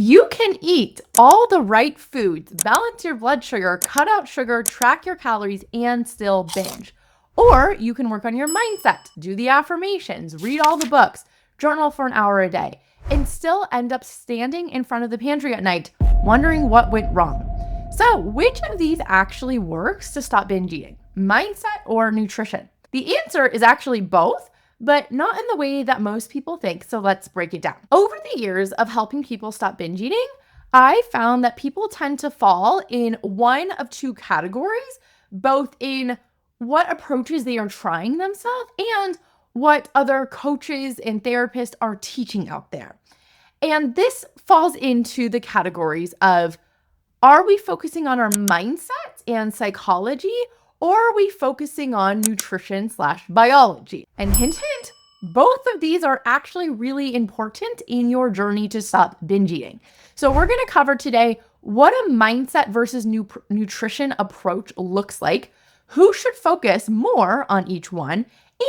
You can eat all the right foods, balance your blood sugar, cut out sugar, track your calories, and still binge. Or you can work on your mindset, do the affirmations, read all the books, journal for an hour a day, and still end up standing in front of the pantry at night wondering what went wrong. So, which of these actually works to stop binge eating? Mindset or nutrition? The answer is actually both, but not in the way that most people think, so let's break it down. Over the years of helping people stop binge eating, I found that people tend to fall in one of two categories, both in what approaches they are trying themselves and what other coaches and therapists are teaching out there. And this falls into the categories of, are we focusing on our mindset and psychology, or are we focusing on nutrition/biology? And hint, hint, both of these are actually really important in your journey to stop binge eating. So we're going to cover today what a mindset versus nutrition approach looks like, who should focus more on each one,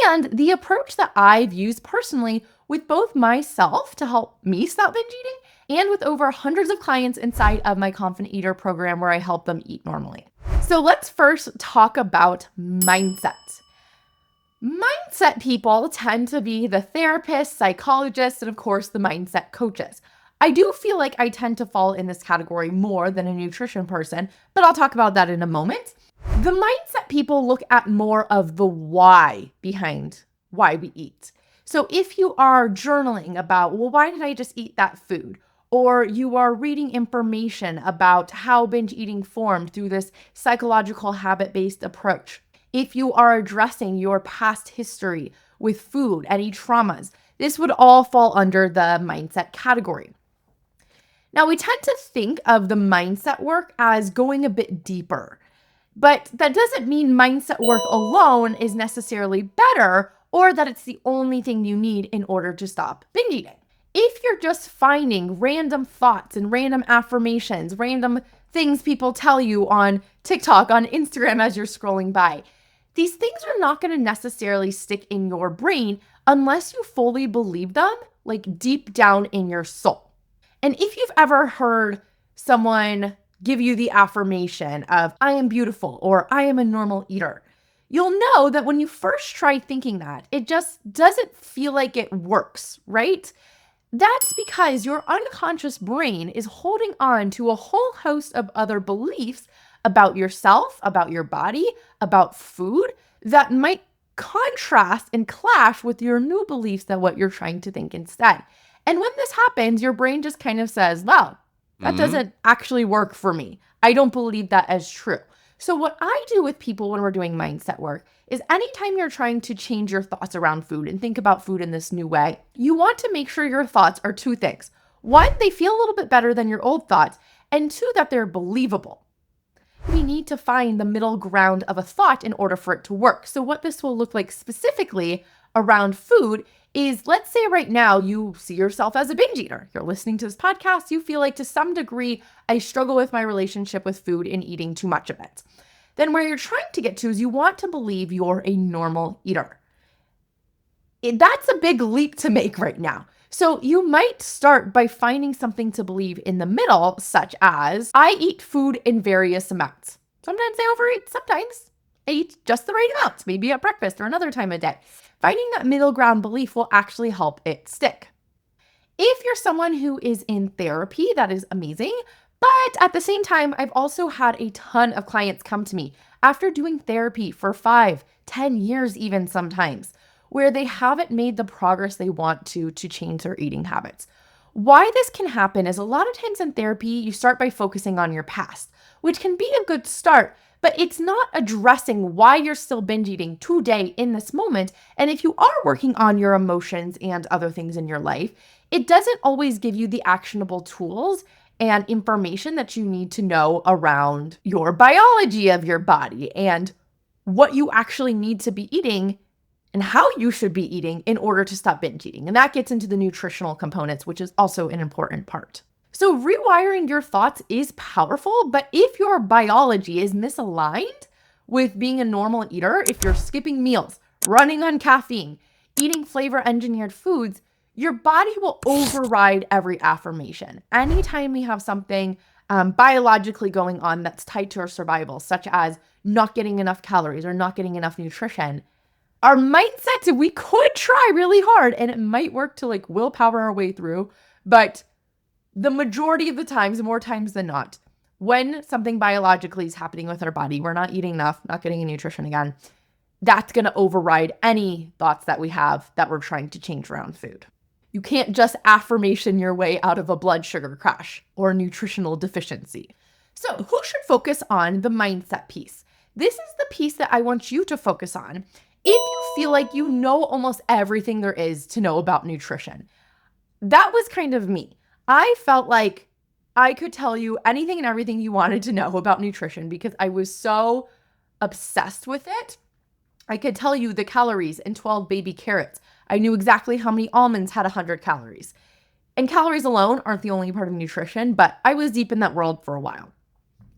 and the approach that I've used personally with both myself to help me stop binge eating and with over hundreds of clients inside of my Confident Eater program where I help them eat normally. So let's first talk about mindset. Mindset people tend to be the therapists, psychologists, and of course the mindset coaches. I do feel like I tend to fall in this category more than a nutrition person, but I'll talk about that in a moment. The mindset people look at more of the why behind why we eat. So if you are journaling about, well, why did I just eat that food? Or you are reading information about how binge eating formed through this psychological habit-based approach. If you are addressing your past history with food, any traumas, this would all fall under the mindset category. Now, we tend to think of the mindset work as going a bit deeper, but that doesn't mean mindset work alone is necessarily better or that it's the only thing you need in order to stop binge eating. If you're just finding random thoughts and random affirmations, random things people tell you on TikTok, on Instagram as you're scrolling by, these things are not going to necessarily stick in your brain unless you fully believe them, like deep down in your soul. And if you've ever heard someone give you the affirmation of, I am beautiful, or I am a normal eater, you'll know that when you first try thinking that, it just doesn't feel like it works, right? That's because your unconscious brain is holding on to a whole host of other beliefs about yourself, about your body, about food that might contrast and clash with your new beliefs that what you're trying to think instead. And when this happens, your brain just kind of says, well, that doesn't actually work for me. I don't believe that as true. So what I do with people when we're doing mindset work is anytime you're trying to change your thoughts around food and think about food in this new way, you want to make sure your thoughts are two things. One, they feel a little bit better than your old thoughts, and two, that they're believable. We need to find the middle ground of a thought in order for it to work. So what this will look like specifically around food is, let's say right now you see yourself as a binge eater. You're listening to this podcast, you feel like to some degree, I struggle with my relationship with food and eating too much of it. Then where you're trying to get to is you want to believe you're a normal eater. That's a big leap to make right now. So you might start by finding something to believe in the middle, such as, I eat food in various amounts. Sometimes I overeat, sometimes I eat just the right amount, maybe at breakfast or another time of day. Finding that middle ground belief will actually help it stick. If you're someone who is in therapy, that is amazing. But at the same time, I've also had a ton of clients come to me after doing therapy for 5, 10 years even sometimes, where they haven't made the progress they want to change their eating habits. Why this can happen is a lot of times in therapy, you start by focusing on your past, which can be a good start, but it's not addressing why you're still binge eating today in this moment. And if you are working on your emotions and other things in your life, it doesn't always give you the actionable tools and information that you need to know around your biology of your body and what you actually need to be eating and how you should be eating in order to stop binge eating. And that gets into the nutritional components, which is also an important part. So rewiring your thoughts is powerful, but if your biology is misaligned with being a normal eater, if you're skipping meals, running on caffeine, eating flavor engineered foods, Your body will override every affirmation. Anytime we have something biologically going on that's tied to our survival, such as not getting enough calories or not getting enough nutrition, our mindset, we could try really hard and it might work to like willpower our way through, but the majority of the times, more times than not, when something biologically is happening with our body, we're not eating enough, not getting any nutrition again, that's going to override any thoughts that we have that we're trying to change around food. You can't just affirmation your way out of a blood sugar crash or nutritional deficiency. So who should focus on the mindset piece? This is the piece that I want you to focus on if you feel like you know almost everything there is to know about nutrition. That was kind of me. I felt like I could tell you anything and everything you wanted to know about nutrition because I was so obsessed with it. I could tell you the calories in 12 baby carrots. I knew exactly how many almonds had 100 calories. And calories alone aren't the only part of nutrition, but I was deep in that world for a while.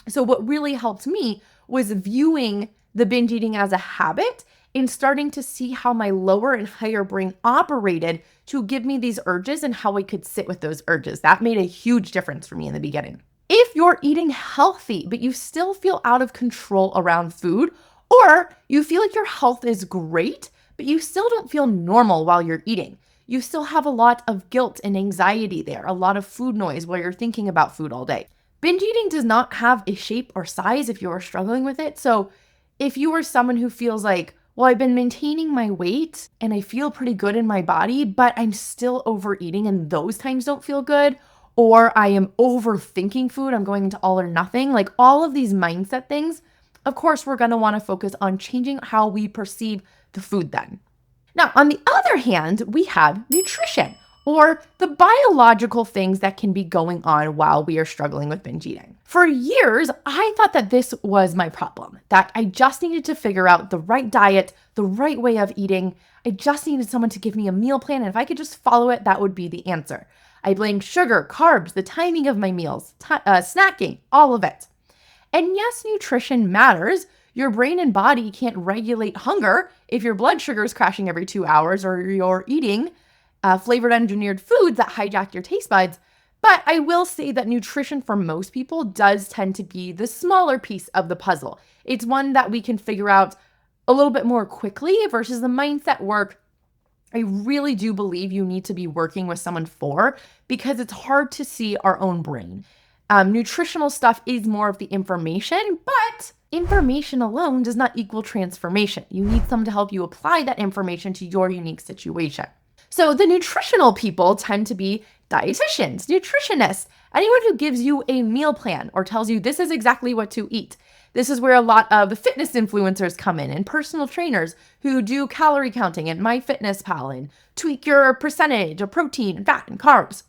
So what really helped me was viewing the binge eating as a habit and starting to see how my lower and higher brain operated to give me these urges and how I could sit with those urges. That made a huge difference for me in the beginning. If you're eating healthy, but you still feel out of control around food, or you feel like your health is great, but you still don't feel normal while you're eating, you still have a lot of guilt and anxiety there, a lot of food noise while you're thinking about food all day. Binge eating does not have a shape or size if you are struggling with it. So if you are someone who feels like, well, I've been maintaining my weight and I feel pretty good in my body, but I'm still overeating and those times don't feel good, or I am overthinking food, I'm going into all or nothing, like all of these mindset things, of course, we're going to want to focus on changing how we perceive the food then. Now, on the other hand, we have nutrition, or the biological things that can be going on while we are struggling with binge eating. For years, I thought that this was my problem, that I just needed to figure out the right diet, the right way of eating. I just needed someone to give me a meal plan, and if I could just follow it, that would be the answer. I blamed sugar, carbs, the timing of my meals, snacking, all of it. And yes, nutrition matters. Your brain and body can't regulate hunger if your blood sugar is crashing every 2 hours or you're eating flavored engineered foods that hijack your taste buds. But I will say that nutrition for most people does tend to be the smaller piece of the puzzle. It's one that we can figure out a little bit more quickly versus the mindset work. I really do believe you need to be working with someone for, because it's hard to see our own brain. Nutritional stuff is more of the information, but information alone does not equal transformation. You need someone to help you apply that information to your unique situation. So the nutritional people tend to be dietitians, nutritionists, anyone who gives you a meal plan or tells you this is exactly what to eat. This is where a lot of the fitness influencers come in, and personal trainers who do calorie counting and MyFitnessPal and tweak your percentage of protein, fat, and carbs.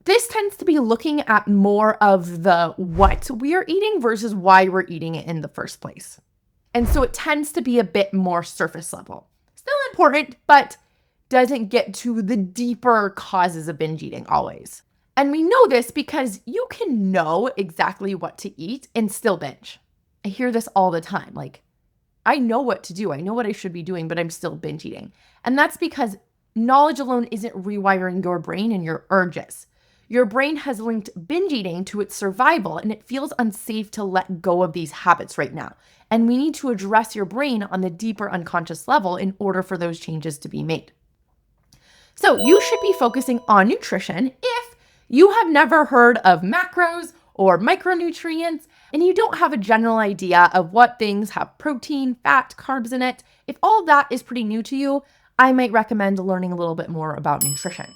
This tends to be looking at more of the what we are eating versus why we're eating it in the first place. And so it tends to be a bit more surface level. Still important, but doesn't get to the deeper causes of binge eating always. And we know this because you can know exactly what to eat and still binge. I hear this all the time. Like, I know what to do. I know what I should be doing, but I'm still binge eating. And that's because knowledge alone isn't rewiring your brain and your urges. Your brain has linked binge eating to its survival, and it feels unsafe to let go of these habits right now. And we need to address your brain on the deeper unconscious level in order for those changes to be made. So you should be focusing on nutrition if you have never heard of macros or micronutrients, and you don't have a general idea of what things have protein, fat, carbs in it. If all that is pretty new to you, I might recommend learning a little bit more about nutrition.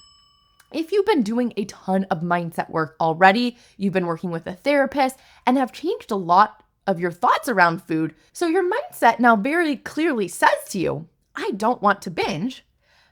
If you've been doing a ton of mindset work already, you've been working with a therapist and have changed a lot of your thoughts around food, so your mindset now very clearly says to you, I don't want to binge,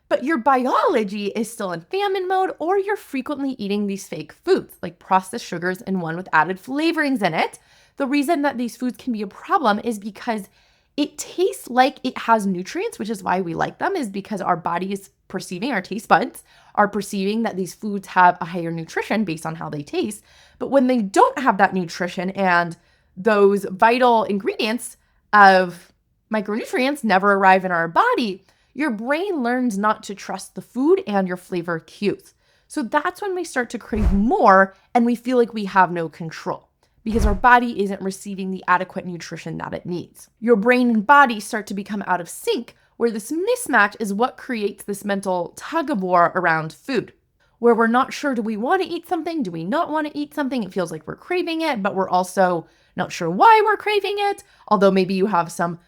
but your biology is still in famine mode, or you're frequently eating these fake foods like processed sugars and one with added flavorings in it. The reason that these foods can be a problem is because it tastes like it has nutrients, which is why we like them, is because our body is perceiving, our taste buds are perceiving that these foods have a higher nutrition based on how they taste. But when they don't have that nutrition and those vital ingredients of micronutrients never arrive in our body, your brain learns not to trust the food and your flavor cues. So that's when we start to crave more and we feel like we have no control because our body isn't receiving the adequate nutrition that it needs. Your brain and body start to become out of sync, where this mismatch is what creates this mental tug of war around food, where we're not sure, do we want to eat something? Do we not want to eat something? It feels like we're craving it, but we're also not sure why we're craving it. Although maybe you have some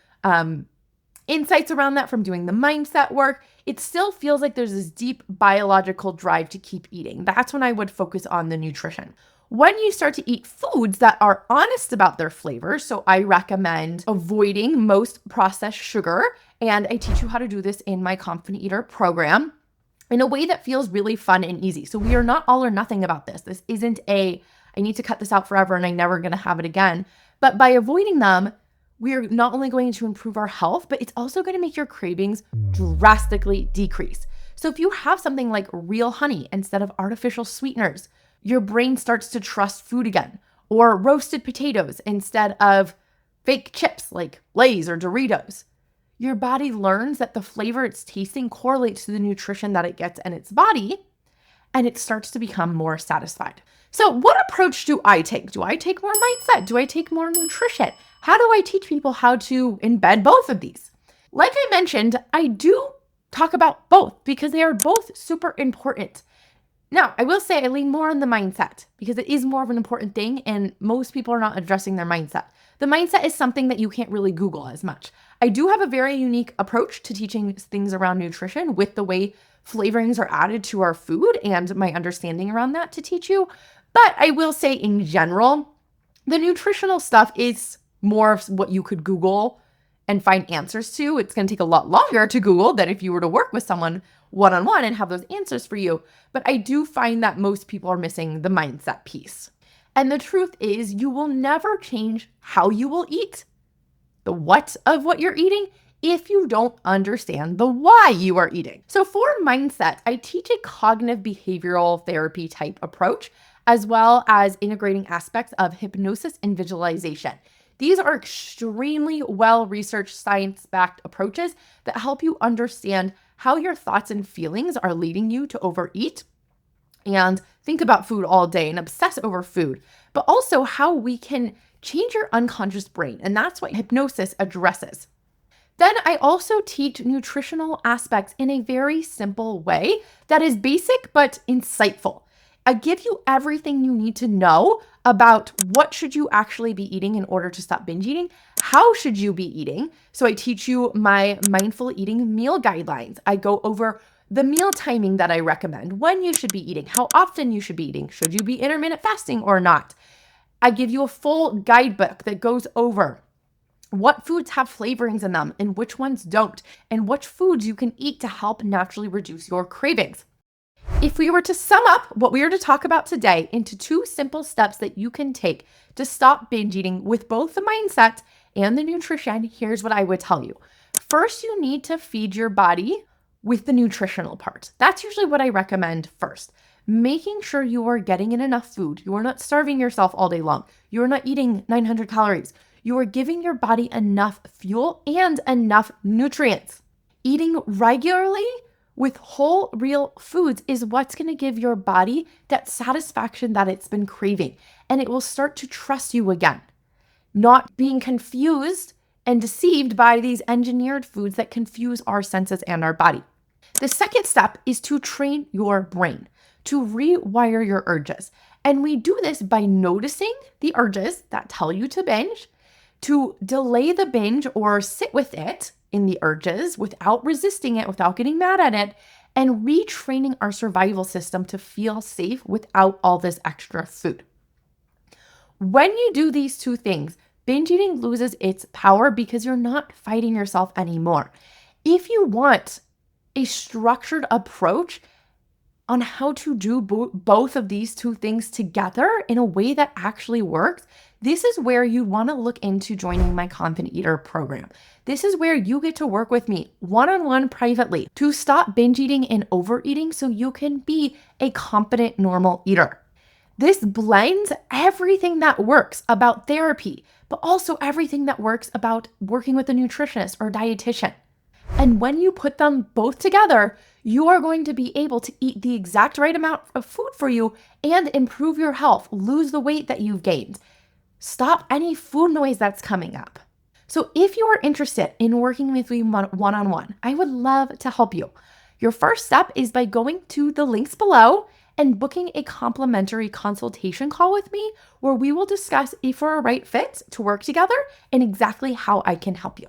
insights around that from doing the mindset work, it still feels like there's this deep biological drive to keep eating. That's when I would focus on the nutrition. When you start to eat foods that are honest about their flavor, so I recommend avoiding most processed sugar, and I teach you how to do this in my Confident Eater program in a way that feels really fun and easy. So we are not all or nothing about this. This isn't I need to cut this out forever and I'm never going to have it again. But by avoiding them, we're not only going to improve our health, but it's also going to make your cravings drastically decrease. So if you have something like real honey instead of artificial sweeteners, your brain starts to trust food again, or roasted potatoes instead of fake chips like Lay's or Doritos. Your body learns that the flavor it's tasting correlates to the nutrition that it gets in its body, and it starts to become more satisfied. So what approach do I take? Do I take more mindset? Do I take more nutrition? How do I teach people how to embed both of these? Like I mentioned, I do talk about both because they are both super important. Now, I will say I lean more on the mindset because it is more of an important thing and most people are not addressing their mindset. The mindset is something that you can't really Google as much. I do have a very unique approach to teaching things around nutrition with the way flavorings are added to our food and my understanding around that to teach you. But I will say in general, the nutritional stuff is more of what you could Google and find answers to. It's going to take a lot longer to Google than if you were to work with someone one-on-one and have those answers for you. But I do find that most people are missing the mindset piece. And the truth is, you will never change how you will eat, the what of what you're eating, if you don't understand the why you are eating. So for mindset, I teach a cognitive behavioral therapy type approach, as well as integrating aspects of hypnosis and visualization. These are extremely well-researched, science-backed approaches that help you understand how your thoughts and feelings are leading you to overeat and think about food all day and obsess over food, but also how we can change your unconscious brain. And that's what hypnosis addresses. Then I also teach nutritional aspects in a very simple way that is basic but insightful. I give you everything you need to know about what should you actually be eating in order to stop binge eating, how should you be eating. So I teach you my mindful eating meal guidelines. I go over the meal timing that I recommend, when you should be eating, how often you should be eating, should you be intermittent fasting or not. I give you a full guidebook that goes over what foods have flavorings in them and which ones don't, and which foods you can eat to help naturally reduce your cravings. If we were to sum up what we are to talk about today into 2 simple steps that you can take to stop binge eating with both the mindset and the nutrition, here's what I would tell you. First, you need to feed your body with the nutritional part. That's usually what I recommend first. Making sure you are getting in enough food. You are not starving yourself all day long. You are not eating 900 calories. You are giving your body enough fuel and enough nutrients. Eating regularly with whole, real foods is what's going to give your body that satisfaction that it's been craving. And it will start to trust you again. Not being confused and deceived by these engineered foods that confuse our senses and our body. The second step is to train your brain, to rewire your urges. And we do this by noticing the urges that tell you to binge, to delay the binge or sit with it in the urges without resisting it, without getting mad at it, and retraining our survival system to feel safe without all this extra food. When you do these 2 things, binge eating loses its power because you're not fighting yourself anymore. If you want a structured approach on how to do both of these 2 things together in a way that actually works, this is where you want to look into joining my Confident Eater program. This is where you get to work with me one-on-one privately to stop binge eating and overeating so you can be a competent, normal eater. This blends everything that works about therapy, but also everything that works about working with a nutritionist or dietitian. And when you put them both together, you are going to be able to eat the exact right amount of food for you and improve your health, lose the weight that you've gained, stop any food noise that's coming up. So if you are interested in working with me one-on-one, I would love to help you. Your first step is by going to the links below and booking a complimentary consultation call with me where we will discuss if we're a right fit to work together and exactly how I can help you.